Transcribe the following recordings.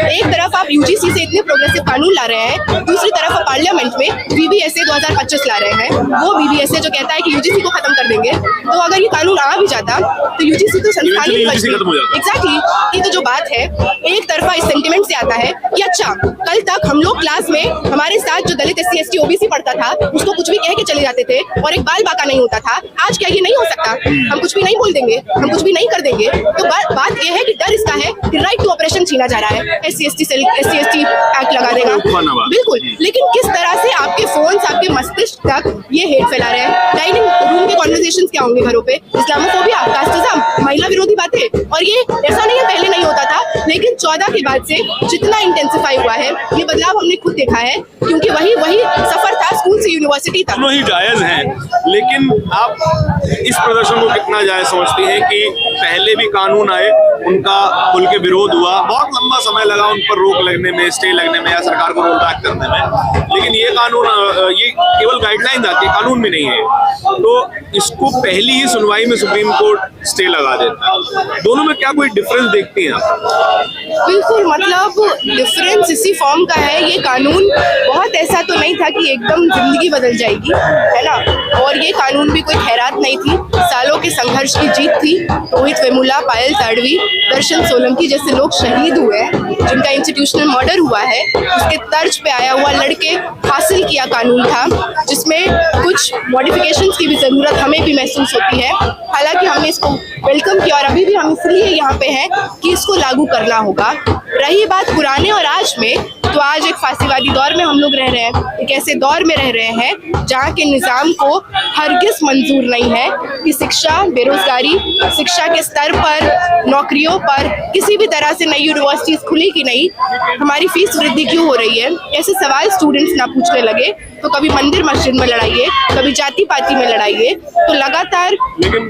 एक तरफ आप यूजीसी से इतने प्रोग्रेसिव कानून ला रहे हैं, दूसरी तरफ आप पार्लियामेंट में बीबीएसए 2025 ला रहे हैं। वो बीबीएसए जो कहता है कि यूजीसी को खत्म कर देंगे, तो अगर ये कानून आ भी जाता तो यूजीसी तो संस्थान ही नहीं बचती। एग्जैक्टली, ये तो जो बात है एक तरफा इस सेंटिमेंट से आता है कि अच्छा, कल तक हम लोग क्लास में हमारे साथ जो दलित SC ST OBC पढ़ता था उसको कुछ भी कह के चले जाते थे और एक बाल बाका नहीं होता था। आज क्या ये नहीं हो सकता? हम कुछ भी नहीं बोल देंगे, हम कुछ भी नहीं कर देंगे। तो बात ये है कि डर इसका है कि राइट टू ऑपरेशन छीना जा रहा है। SC ST एक्ट लगा देगा, बिल्कुल। लेकिन किस तरह से आपके फोन, आपके मस्तिष्क तक ये हेट फैला रहे हैं। डाइनिंग रूम के कॉन्वर्सेशंस क्या होंगे घरों पे? इस्लामोफोबिया, कास्टिज्म, महिला विरोधी बातें। और ये ऐसा नहीं है पहले नहीं होता था, लेकिन 14 के बाद से जितना इंटेंसिफाई हुआ है ये बदलाव हमने खुद देखा है, क्योंकि वही सफर था स्कूल से यूनिवर्सिटी तक। दोनों ही जायज हैं, लेकिन आप इस प्रदर्शन को कितना जायज समझती हैं कि पहले भी कानून आए, उनका खुल के विरोध हुआ, बहुत लंबा समय लगा उन पर रोक लगने में, स्टे लगने में या सरकार को रोल बैक करने में, लेकिन ये कानून, ये केवल गाइडलाइन आती है, कानून भी नहीं है, तो इसको पहली ही सुनवाई में सुप्रीम कोर्ट स्टे लगा देता है। दोनों में क्या कोई डिफरेंस देखती हैं आप? बिल्कुल, मतलब डिफरेंस इसी फॉर्म का है। ये कानून बहुत ऐसा तो नहीं था कि एकदम जिंदगी बदल जाएगी, है ना। और ये कानून भी कोई खैरात नहीं थी, सालों के संघर्ष की जीत थी। रोहित वेमुला, पायल ताड़वी, दर्शन सोलंकी जैसे लोग शहीद हुए हैं, जिनका इंस्टीट्यूशनल मर्डर हुआ है, उसके तर्ज पे आया हुआ लड़के हासिल किया कानून था, जिसमें कुछ मॉडिफिकेशंस की भी जरूरत हमें भी महसूस होती है। हालांकि हमने इसको वेलकम किया और अभी भी हम इसलिए यहाँ पे हैं कि इसको लागू करना होगा। रही बात पुराने और आज में, तो आज एक फांसीवादी दौर में हम लोग रह रहे हैं, एक ऐसे दौर में रह रहे हैं जहाँ के निज़ाम को हरगिज मंजूर नहीं है कि शिक्षा, बेरोजगारी, शिक्षा के स्तर पर, नौकरियों पर किसी भी तरह से नई यूनिवर्सिटीज खुली कि नहीं, हमारी फीस वृद्धि क्यों हो रही है, ऐसे सवाल स्टूडेंट्स ना पूछने लगे। तो कभी मंदिर मस्जिद में लड़ाइए, कभी जाति पाति में लड़ाइए, तो लगातार। लेकिन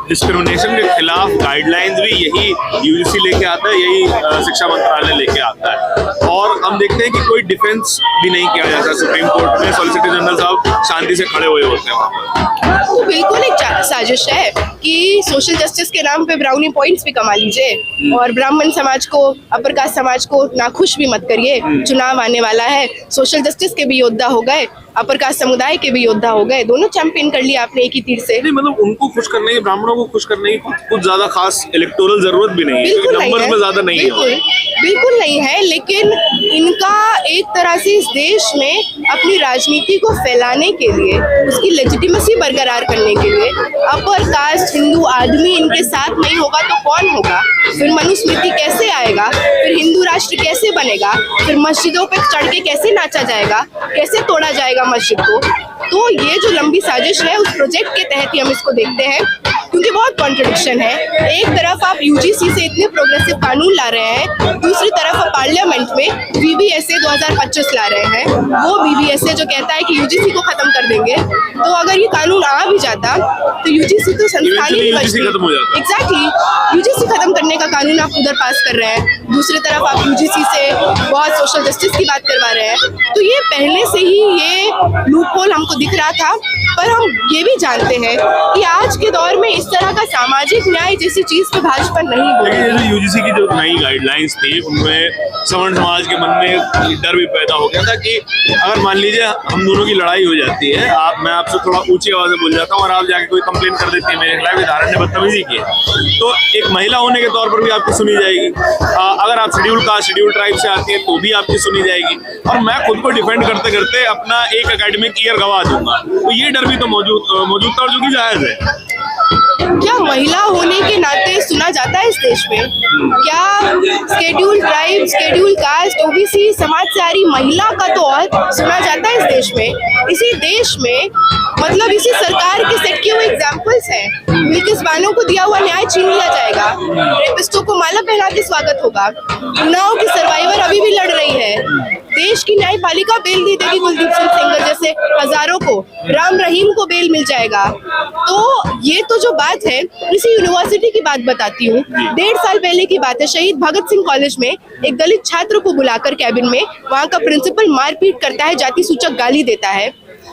डिस्क्रिमिनेशन के खिलाफ गाइडलाइंस भी यही यूजीसी लेके आता है, यही शिक्षा मंत्रालय लेके आता है, और हम देखते हैं कि कोई डिफेंस भी नहीं किया जाता सुप्रीम कोर्ट में। सॉलिसिटर जनरल साहब शांति से खड़े हुए होते हैं वहाँ पर। तो बिल्कुल एक साजिश है कि सोशल जस्टिस के नाम पे ब्राउनी पॉइंट्स भी कमा लीजिए और ब्राह्मण समाज को, अपर कास्ट समाज को नाखुश भी मत करिए। चुनाव आने वाला है, सोशल जस्टिस के भी योद्धा हो गए, अपर कास्ट समुदाय के भी योद्धा हो गए, दोनों चैंपियन कर लिया आपने एक ही तीर से। नहीं, मतलब उनको खुश करने की, ब्राह्मणों को खुश करने की कुछ ज्यादा खास इलेक्टोरल जरूरत भी नहीं है, नंबर्स में ज्यादा नहीं है। बिल्कुल नहीं है, लेकिन इनका एक तरह से इस देश में अपनी राजनीति को फैलाने के लिए, उसकी लेजिटिमेसी बरकरार करने के लिए, अपर कास्ट हिंदू आदमी इनके साथ नहीं होगा तो कौन होगा? फिर मनुस्मृति कैसे आएगा? फिर हिंदू राष्ट्र कैसे बनेगा? फिर मस्जिदों पे चढ़ के कैसे नाचा जाएगा? कैसे तोड़ा जाएगा मस्जिद को? तो ये जो लंबी साजिश है, उस प्रोजेक्ट के तहत ही हम इसको देखते हैं, क्योंकि बहुत कॉन्ट्रडिक्शन है। एक तरफ आप यूजीसी से इतने प्रोग्रेसिव कानून ला रहे हैं, दूसरी तरफ आप पार्लियामेंट में बीबीएसए 2025 ला रहे हैं। वो बीबीएसए जो कहता है कि यूजीसी को खत्म कर देंगे, तो अगर ये कानून आ भी जाता तो यूजीसी तो संस्थान ही नहीं बचती। एग्जैक्टली, यूजीसी खत्म करने का कानून आप उधर पास कर रहे हैं, दूसरी तरफ आप यूजीसी से बहुत सोशल जस्टिस की बात करवा रहे हैं। तो ये पहले से ही ये लूपहोल हमको दिख रहा था, पर हम ये भी जानते हैं कि आज के दौर में इस तरह का सामाजिक न्याय जैसी चीज पे भाजपा नहीं हो रही है। यूजीसी की जो नई गाइडलाइंस थी, उनमें सवर्ण समाज के मन में डर भी पैदा हो गया था कि अगर मान लीजिए हम दोनों की लड़ाई हो जाती है, मैं आपसे थोड़ा ऊंची आवाज में बोल जाता हूँ और आप जाके कोई कंप्लेन कर देती है मेरे खिलाफ, धारण ने बदतमीजी की, तो एक महिला होने के तौर पर भी आपकी सुनी जाएगी। अगर आप शेड्यूल कास्ट, शेड्यूल ट्राइब से आती है तो भी आपकी सुनी जाएगी, और मैं खुद को डिफेंड करते करते अपना एक एकेडमिक ईयर गवा दूंगा। तो ये डर भी तो मौजूद था, और जो कि जायज है। क्या महिला होने के नाते सुना जाता है इस देश में? क्या schedule tribe, schedule caste, OBC समाज से आ रही महिला का तो और सुना जाता है इस देश में? इसी देश में, मतलब इसी सरकार के सेट किए हुए एग्जाम्पल्स हैं। बिल्किस-बानो को दिया हुआ न्याय छीन लिया जाएगा, रेपिस्टों को माला पहना के स्वागत होगा, उन्नाव की सर्वाइवर अभी भी लड़ रही है, देश की न्यायपालिका बेल नहीं देगी कुलदीप सिंह सेंगर जैसे हजारों को, राम रहीम को बेल मिल जाएगा। तो ये तो जो बात है, इसी यूनिवर्सिटी की बात बताती हूँ। 1.5 साल पहले की बात है, शहीद भगत सिंह कॉलेज में एक दलित छात्र को बुलाकर कैबिन में वहाँ का प्रिंसिपल मारपीट करता है, जाति सूचक गाली देता है।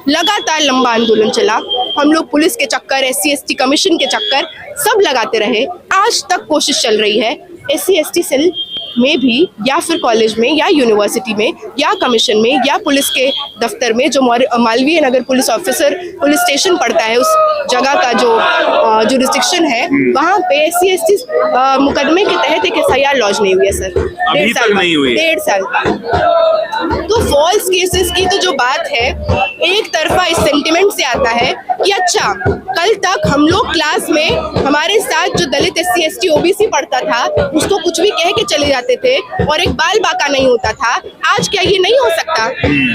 लगातार लंबा आंदोलन चला, हम लोग पुलिस के चक्कर, SC ST कमीशन के चक्कर सब लगाते रहे। आज तक कोशिश चल रही है SC ST सेल में भी या फिर कॉलेज में या यूनिवर्सिटी में या कमीशन में या पुलिस के दफ्तर में जो Malviya Nagar police officer police station पड़ता है, उस जगह का जो जुरिस्डिक्शन है, वहाँ पे SC/ST मुकदमे के तहत एक FIR लॉन्च नहीं हुई है सर। अभी तक नहीं हुई? 1.5 साल। तो फॉल्स केसेस की तो जो बात है एक तरफा इस सेंटिमेंट से आता है कि अच्छा कल तक हम लोग क्लास में हमारे साथ जो दलित SC/ST OBC पढ़ता था उसको कुछ भी कह के चले जाते थे और एक बाल बाका नहीं होता था, आज क्या ये नहीं हो सकता?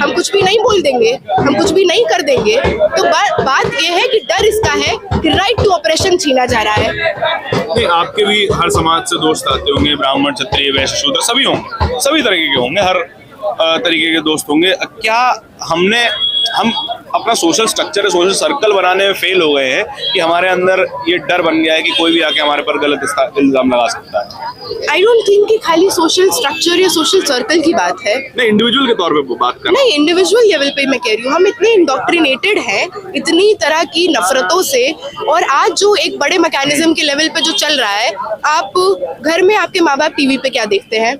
हम कुछ भी नहीं बोल देंगे, हम कुछ भी नहीं कर देंगे? तो बात ये है कि डर इसका है कि राइट टू ऑपरेशन छीना जा रहा है। नहीं, आपके भी हर समाज से दोस्त आते होंगे, ब्राह्मण क्षत्रिय वैश्य शूद्र सभी होंगे, सभी तरीके के होंगे, हर तरीके के दोस्त होंगे। क्या हम अपना सोशल स्ट्रक्चर सोशल सर्कल बनाने में फेल हो गए हैं कि हमारे अंदर ये डर बन गया है कि कोई भी आके हमारे पर गलत इल्जाम लगा सकता है? आई डोंट थिंक कि खाली सोशल स्ट्रक्चर या सोशल सर्कल की बात है। नहीं, इंडिविजुअल के तौर पे बात कर नहीं, इंडिविजुअल लेवल पे मैं कह रही हूँ, हम इतने इंडोक्ट्रिनेटेड हैं इतनी तरह की नफरतों से। और आज जो एक बड़े मैकेनिज्म के लेवल पे जो चल रहा है, आप घर में आपके माँ बाप टीवी पे क्या देखते हैं,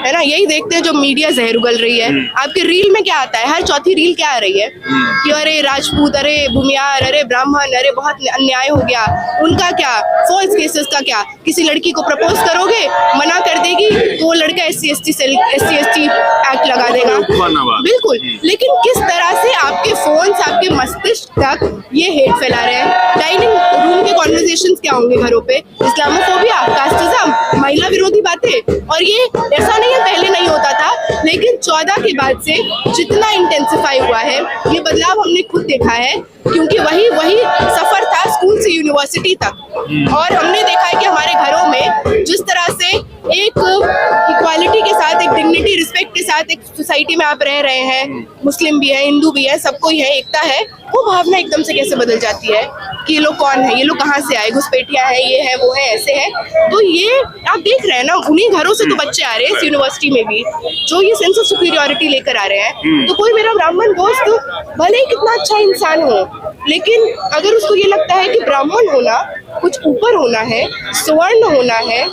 है ना, यही देखते हैं जो मीडिया जहर उगल रही है। आपके रील में क्या आता है? हर चौथी रील क्या आ रही है कि अरे राजपूत, अरे भूमियार, अरे ब्राह्मण, अरे बहुत अन्याय हो गया, उनका क्या, फॉल्स केसेस का क्या? किसी लड़की को प्रपोज करोगे, मना कर देगी तो वो लड़का SC/ST एक्ट लगा देगा। बिल्कुल। लेकिन किस तरह से आपके फोन्स आपके मस्तिष्क तक ये हेट फैला रहे हैं? डाइनिंग रूम के कॉन्वर्सेशंस क्या होंगे घरों पे? इस्लामोफोबिया, कास्टिज्म, महिला विरोधी बातें। और ये ऐसा नहीं है पहले नहीं होता था, लेकिन 14 के बाद से जितना इंटेंसिफाई हुआ है ये बदलाव हमने खुद देखा है, क्योंकि वही सफर था स्कूल से यूनिवर्सिटी तक। और हमने देखा है कि हमारे घरों में जिस तरह से एक इक्वालिटी के साथ, एक डिग्निटी, रिस्पेक्ट के साथ एक सोसाइटी में आप रह रहे हैं, मुस्लिम भी है, हिंदू भी है, सबको ही है, एकता है, वो भावना एकदम से कैसे बदल जाती है कि ये लोग कौन है, ये लोग कहाँ से आए, घुसपैठियाँ हैं, ये है, वो है, ऐसे है। तो ये आप देख रहे हैं ना, उन्हीं घरों से तो बच्चे आ रहे हैं इस यूनिवर्सिटी में भी, जो ये सेंस ऑफ सुपीरियरिटी लेकर आ रहे हैं। तो कोई मेरा ब्राह्मण दोस्त भले ही कितना अच्छा इंसान हो, लेकिन अगर उसको ये लगता है कि ब्राह्मण होना कुछ ऊपर होना है, स्वर्ण होना है,